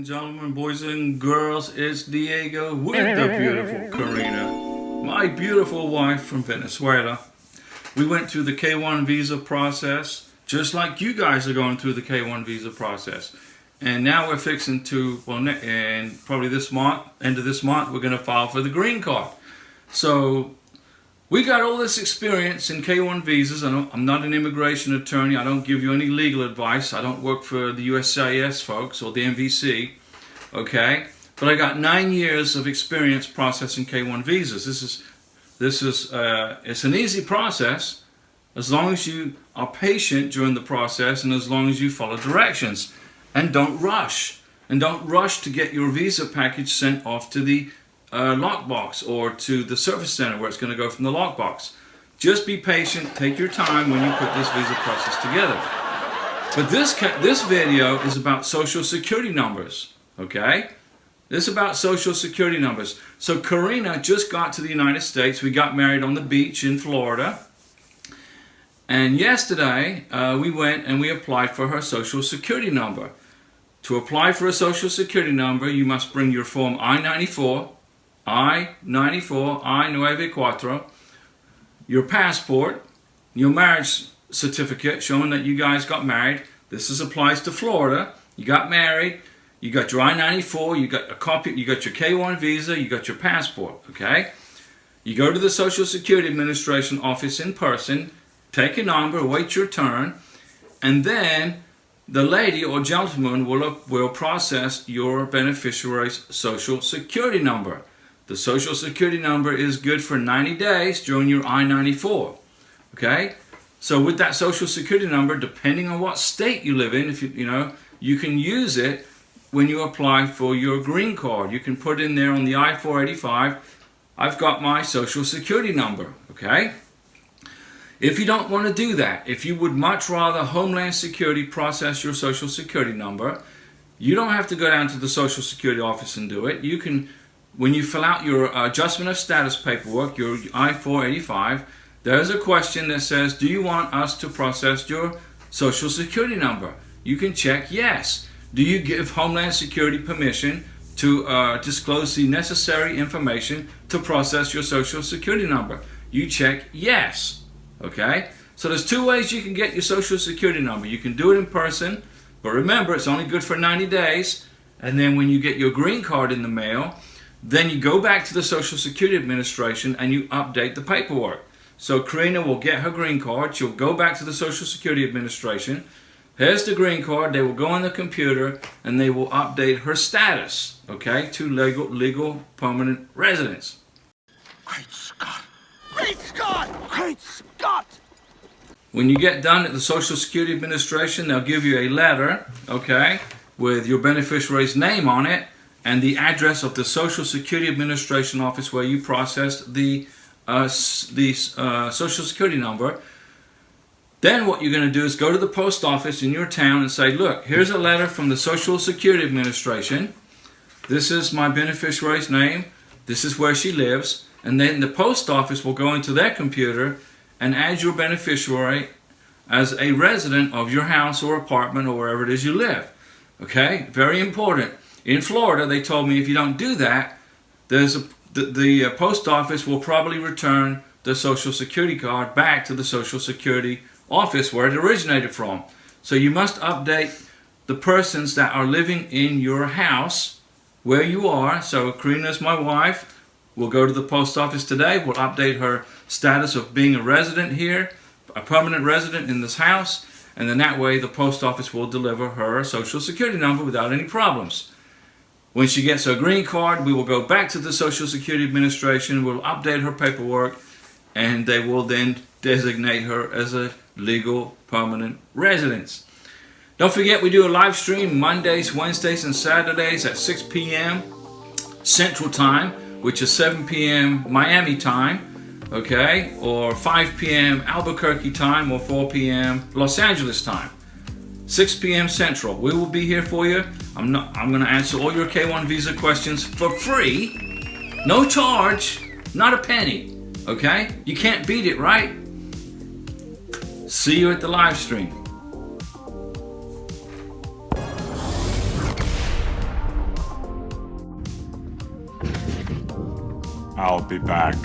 gentlemen, boys and girls, it's Diego with the beautiful Karina, my beautiful wife from Venezuela. We went through the K1 visa process, just like you guys are going through the K1 visa process. And now we're fixing to, and probably this month, end of this month, we're going to file for the green card. So we got all this experience in K1 visas. I'm not an immigration attorney. I don't give you any legal advice. I don't work for the USCIS folks or the MVC, okay? But I got 9 years of experience processing K1 visas. It's an easy process as long as you are patient during the process and as long as you follow directions. And don't rush. And don't rush to get your visa package sent off to the lockbox or to the service center where it's going to go from the lockbox. Just be patient, take your time when you put this visa process together. But this video is about social security numbers, okay? This is about social security numbers. So Karina just got to the United States. We got married on the beach in Florida. And yesterday we went and we applied for her social security number. To apply for a social security number, you must bring your form I-94, I-94, your passport, your marriage certificate showing that you guys got married. This applies to Florida. You got married, you got your I-94, you got a copy, you got your K1 visa, you got your passport, okay? You go to the Social Security Administration office in person, take a number, wait your turn, and then the lady or gentleman will process your beneficiary's social security number. The social security number is good for 90 days during your I-94. Okay? So with that social security number, depending on what state you live in, if you can use it when you apply for your green card. You can put in there on the I-485, I've got my social security number. Okay? If you don't want to do that, if you would much rather Homeland Security process your social security number, you don't have to go down to the Social Security office and do it. You can, when you fill out your adjustment of status paperwork, your I-485, there's a question that says, do you want us to process your social security number? You can check yes. Do you give Homeland Security permission to disclose the necessary information to process your social security number? You check yes. Okay, so there's two ways you can get your social security number. You can do it in person, but remember it's only good for 90 days. And then when you get your green card in the mail, then you go back to the Social Security Administration and you update the paperwork. So Karina will get her green card. She'll go back to the Social Security Administration. Here's the green card. They will go on the computer and they will update her status, okay, to legal permanent residence. Great Scott! Great Scott! Great Scott! When you get done at the Social Security Administration, they'll give you a letter, okay, with your beneficiary's name on it and the address of the Social Security Administration office where you processed the Social Security number. Then what you're going to do is go to the post office in your town and say, look, here's a letter from the Social Security Administration. This is my beneficiary's name. This is where she lives. And then the post office will go into their computer and add your beneficiary as a resident of your house or apartment or wherever it is you live. Okay? Very important. In Florida, they told me if you don't do that, the post office will probably return the Social Security card back to the Social Security office where it originated from. So you must update the persons that are living in your house where you are. So Karina's my wife. We'll go to the post office today. We'll update her status of being a resident here, a permanent resident in this house, and then that way the post office will deliver her social security number without any problems. When she gets her green card, we will go back to the Social Security Administration, we'll update her paperwork, and they will then designate her as a legal permanent resident. Don't forget, we do a live stream Mondays, Wednesdays, and Saturdays at 6 p.m. Central Time, which is 7 p.m. Miami time, okay, or 5 p.m. Albuquerque time, or 4 p.m. Los Angeles time. 6 p.m. Central. We will be here for you. I'm going to answer all your K1 visa questions for free, no charge, not a penny, okay? You can't beat it, right? See you at the live stream. I'll be back.